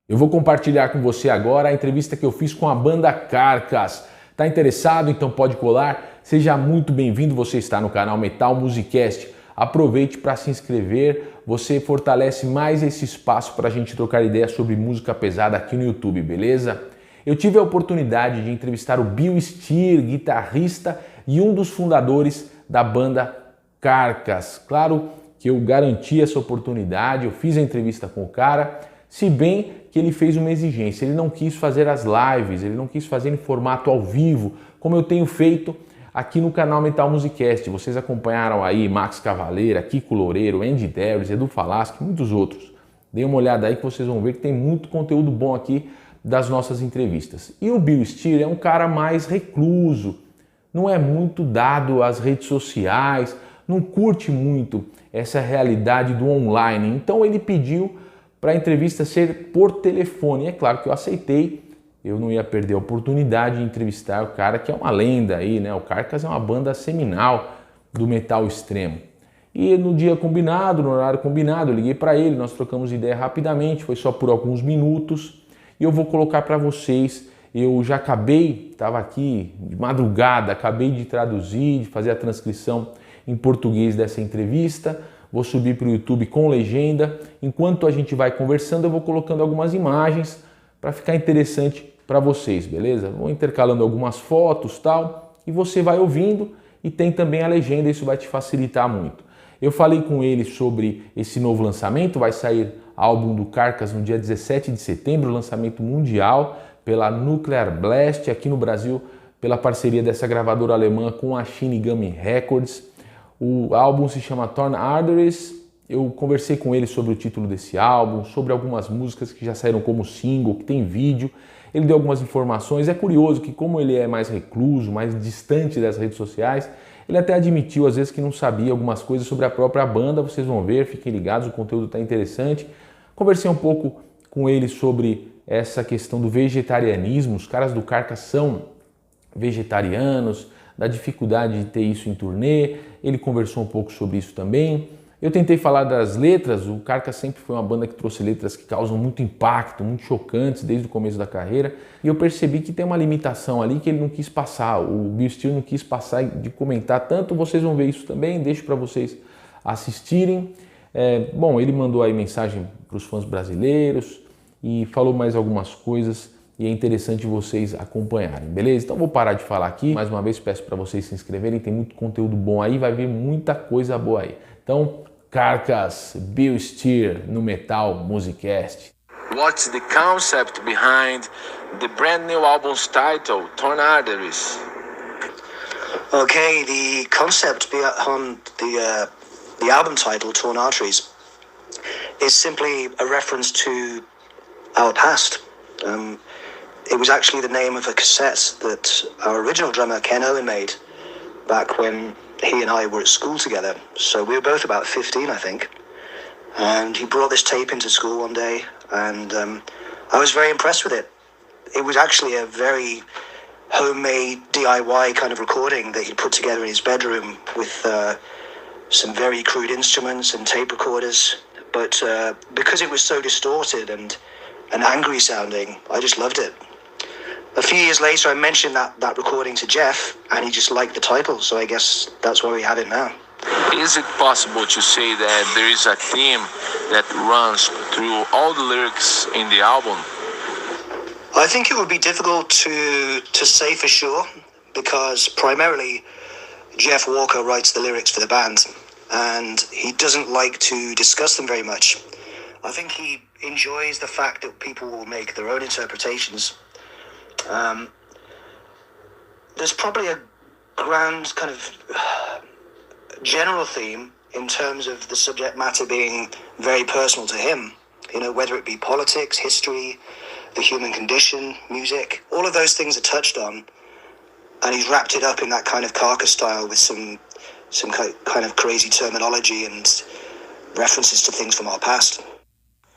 Eu vou compartilhar com você agora a entrevista que eu fiz com a banda Carcass. Tá interessado? Então pode colar. Seja muito bem-vindo, você está no canal Metal Musikast. Aproveite para se inscrever, você fortalece mais esse espaço para a gente trocar ideias sobre música pesada aqui no YouTube, beleza? Eu tive a oportunidade de entrevistar o Bill Steer, guitarrista e um dos fundadores da banda Carcass. Claro que eu garanti essa oportunidade, eu fiz a entrevista com o cara, se bem que ele fez uma exigência, ele não quis fazer as lives, ele não quis fazer em formato ao vivo, como eu tenho feito aqui no canal Metal Musikast. Vocês acompanharam aí Max Cavaleira, Kiko Loureiro, Andy Darius, Edu Falaschi e muitos outros. Dê uma olhada aí que vocês vão ver que tem muito conteúdo bom aqui das nossas entrevistas. E o Bill Steer é um cara mais recluso, não é muito dado às redes sociais, não curte muito essa realidade do online. Então ele pediu para a entrevista ser por telefone. E é claro que eu aceitei, eu não ia perder a oportunidade de entrevistar o cara que é uma lenda aí, né? O Carcass é uma banda seminal do metal extremo. E no dia combinado, no horário combinado, eu liguei para ele, nós trocamos ideia rapidamente, foi só por alguns minutos. E eu vou colocar para vocês, eu já acabei, estava aqui de madrugada, acabei de traduzir, de fazer a transcrição em português dessa entrevista. Vou subir para o YouTube com legenda. Enquanto a gente vai conversando, eu vou colocando algumas imagens para ficar interessante para vocês, beleza? Vou intercalando algumas fotos, tal, e você vai ouvindo e tem também a legenda, isso vai te facilitar muito. Eu falei com ele sobre esse novo lançamento, vai sair álbum do Carcass no dia 17 de setembro, lançamento mundial pela Nuclear Blast, aqui no Brasil pela parceria dessa gravadora alemã com a Shinigami Records. O álbum se chama Torn Arteries. Eu conversei com ele sobre o título desse álbum, sobre algumas músicas que já saíram como single, que tem vídeo. Ele deu algumas informações. É curioso que, como ele é mais recluso, mais distante das redes sociais, ele até admitiu às vezes que não sabia algumas coisas sobre a própria banda. Vocês vão ver, fiquem ligados, o conteúdo está interessante. Conversei um pouco com ele sobre essa questão do vegetarianismo. Os caras do Carcass são vegetarianos, da dificuldade de ter isso em turnê. Ele conversou um pouco sobre isso também. Eu tentei falar das letras. O Carcass sempre foi uma banda que trouxe letras que causam muito impacto, muito chocantes desde o começo da carreira. E eu percebi que tem uma limitação ali que ele não quis passar. O Bill Steer não quis passar de comentar tanto. Vocês vão ver isso também. Deixo para vocês assistirem. Bom, ele mandou aí mensagem para os fãs brasileiros e falou mais algumas coisas. E é interessante vocês acompanharem, beleza? Então vou parar de falar aqui. Mais uma vez peço para vocês se inscreverem, tem muito conteúdo bom aí, vai vir muita coisa boa aí. Então, Carcass, Bill Steer no Metal Musikast. What's the concept behind the brand new album's title, Torn Arteries? Okay, the concept behind the album title, Torn Arteries, is simply a reference to our past. It was actually the name of a cassette that our original drummer Ken Owen made back when he and I were at school together. So we were both about 15, I think. And he brought this tape into school one day, and I was very impressed with it. It was actually a very homemade DIY kind of recording that he put together in his bedroom with some very crude instruments and tape recorders. But because it was so distorted and angry sounding, I just loved it. A few years later, I mentioned that recording to Jeff, and he just liked the title, so I guess that's why we have it now. Is it possible to say that there is a theme that runs through all the lyrics in the album? I think it would be difficult to say for sure, because primarily Jeff Walker writes the lyrics for the band, and he doesn't like to discuss them very much. I think he enjoys the fact that people will make their own interpretations. There's probably a grand kind of general theme in terms of the subject matter being very personal to him, you know, whether it be politics, history, the human condition, music, all of those things are touched on, and he's wrapped it up in that kind of Carcass style with some kind of crazy terminology and references to things from our past.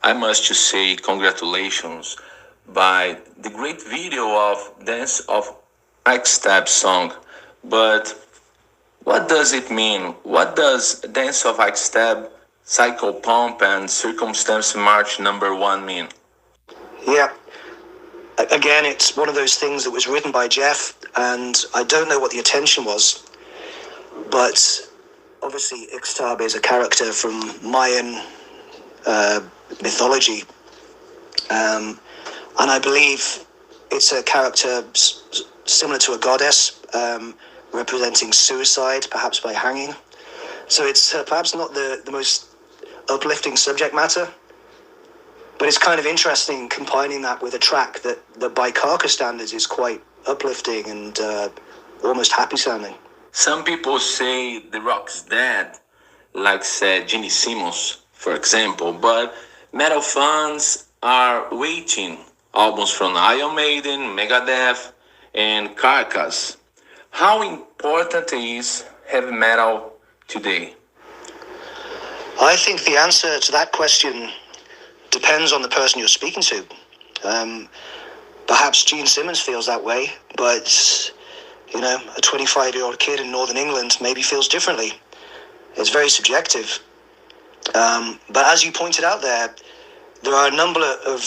I must just say congratulations by the great video of Dance of Ike-Stab song. But what does it mean? What does Dance of Ike-Stab, Cycle Pump and Circumstance March #1 mean? Yeah. Again, it's one of those things that was written by Jeff, and I don't know what the intention was, but obviously Ixtab is a character from Mayan mythology, and I believe it's a character similar to a goddess, representing suicide, perhaps by hanging. So it's perhaps not the most uplifting subject matter, but it's kind of interesting combining that with a track that by Carcass standards is quite uplifting and almost happy sounding. Some people say the rock's dead, like said Gene Simmons, for example, but metal fans are waiting albums from Iron Maiden, Megadeth, and Carcass. How important is heavy metal today? I think the answer to that question depends on the person you're speaking to. Perhaps Gene Simmons feels that way, but, you know, a 25-year-old kid in Northern England maybe feels differently. It's very subjective. But as you pointed out there are a number of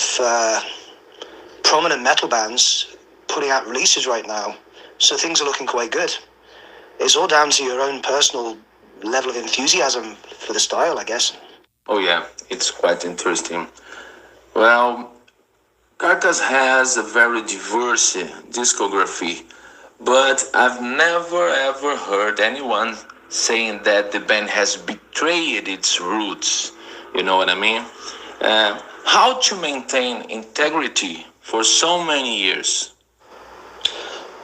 prominent metal bands putting out releases right now, so things are looking quite good. It's all down to your own personal level of enthusiasm for the style, I guess. Oh yeah, it's quite interesting. Well, Carcass has a very diverse discography, but I've never ever heard anyone saying that the band has betrayed its roots. You know what I mean? How to maintain integrity for so many years?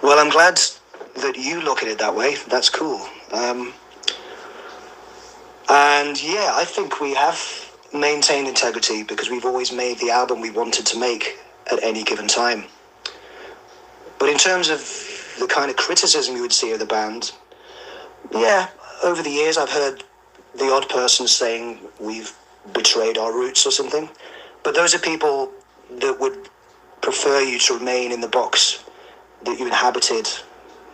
Well, I'm glad that you look at it that way. That's cool. And yeah, I think we have maintained integrity because we've always made the album we wanted to make at any given time. But in terms of the kind of criticism you would see of the band, yeah, over the years I've heard the odd person saying we've betrayed our roots or something. But those are people that would prefer you to remain in the box that you inhabited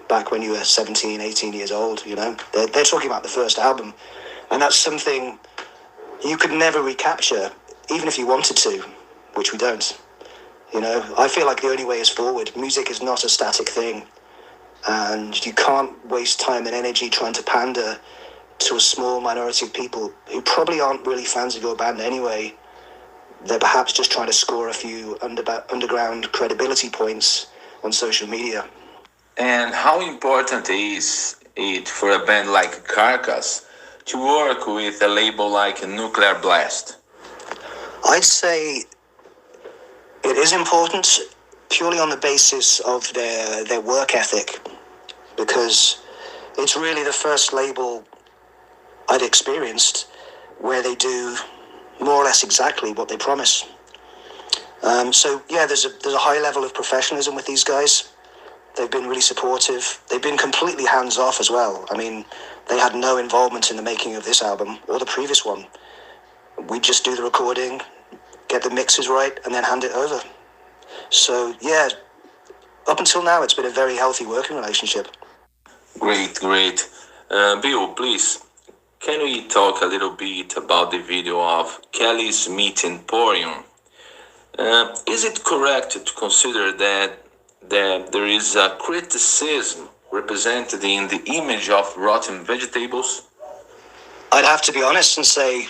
back when you were 17, 18 years old, you know. They're talking about the first album. And that's something you could never recapture, even if you wanted to, which we don't. You know, I feel like the only way is forward. Music is not a static thing. And you can't waste time and energy trying to pander to a small minority of people who probably aren't really fans of your band anyway. They're perhaps just trying to score a few underground credibility points on social media. And how important is it for a band like Carcass to work with a label like Nuclear Blast? I'd say it is important purely on the basis of their work ethic, because it's really the first label I'd experienced where they do more or less exactly what they promise. So yeah, there's a high level of professionalism with these guys. They've been really supportive. They've been completely hands-off as well. I mean, they had no involvement in the making of this album or the previous one. We just do the recording, get the mixes right, and then hand it over. So yeah, up until now, it's been a very healthy working relationship. Great. Bill, please, can we talk a little bit about the video of Kelly's Meat Emporium? Is it correct to consider that there is a criticism represented in the image of rotten vegetables? I'd have to be honest and say,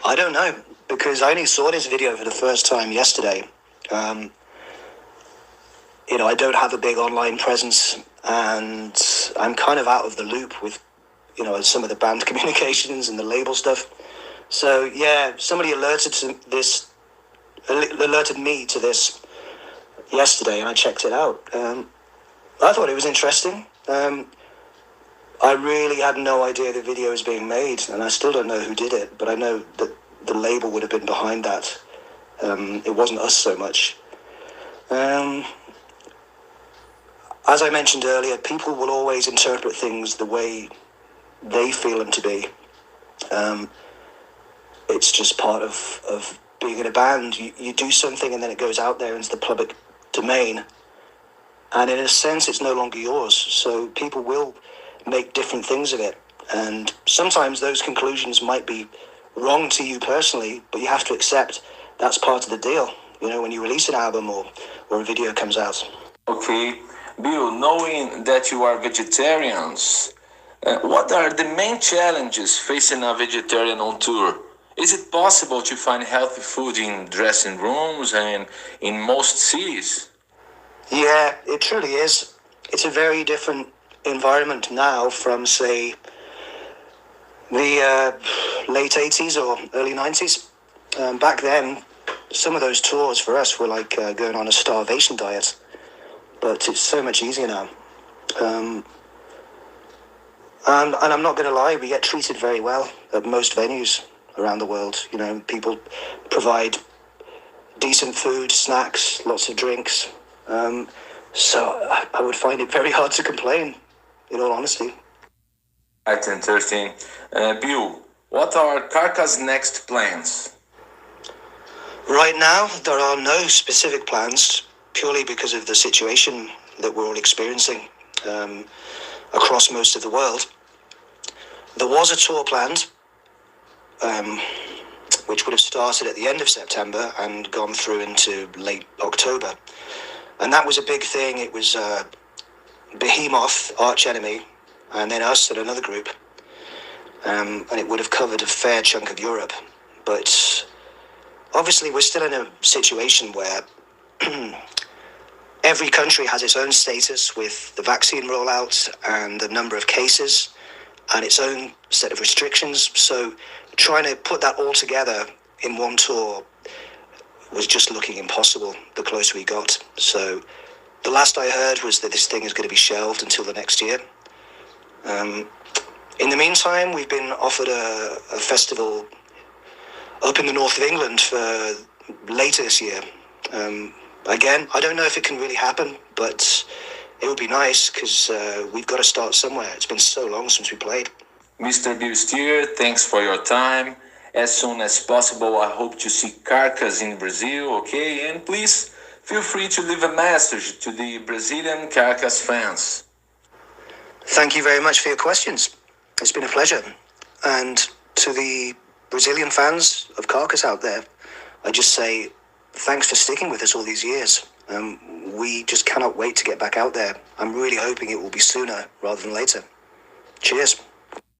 I don't know, because I only saw this video for the first time yesterday. You know, I don't have a big online presence, and I'm kind of out of the loop with, you know, some of the band communications and the label stuff. So yeah, somebody alerted me to this yesterday, and I checked it out. I thought it was interesting. I really had no idea the video was being made, and I still don't know who did it, but I know that the label would have been behind that. It wasn't us so much. As I mentioned earlier, people will always interpret things the way they feel them to be. It's just part of being in a band. You do something and then it goes out there into the public domain. And in a sense, it's no longer yours. So people will make different things of it. And sometimes those conclusions might be wrong to you personally, but you have to accept that's part of the deal. when you release an album or a video comes out. Okay, Bill, knowing that you are vegetarians, what are the main challenges facing a vegetarian on tour? Is it possible to find healthy food in dressing rooms and in most cities? Yeah, it truly is. It's a very different environment now from, say, the late 80s or early 90s. Back then, some of those tours for us were like going on a starvation diet, but it's so much easier now. And I'm not going to lie, we get treated very well at most venues around the world. People provide decent food, snacks, lots of drinks. So I would find it very hard to complain, in all honesty. Right, interesting. Bill, what are Carcass' next plans? Right now, there are no specific plans, purely because of the situation that we're all experiencing across most of the world. There was a tour planned, which would have started at the end of September and gone through into late October. And that was a big thing. It was Behemoth, Arch Enemy, and then us and another group. And it would have covered a fair chunk of Europe. But obviously, we're still in a situation where every country has its own status with the vaccine rollout and the number of cases and its own set of restrictions. So trying to put that all together in one tour was just looking impossible the closer we got. So the last I heard was that this thing is going to be shelved until the next year. In the meantime, we've been offered a festival up in the north of England for later this year. Again, I don't know if it can really happen, but it would be nice because we've got to start somewhere. It's been so long since we played. Mr. Bill Steer, thanks for your time. As soon as possible, I hope to see Carcass in Brazil, okay? And please, feel free to leave a message to the Brazilian Carcass fans. Thank you very much for your questions. It's been a pleasure. And to the Brazilian fans of Carcass out there, I just say thanks for sticking with us all these years. We just cannot wait to get back out there. I'm really hoping it will be sooner rather than later. Cheers.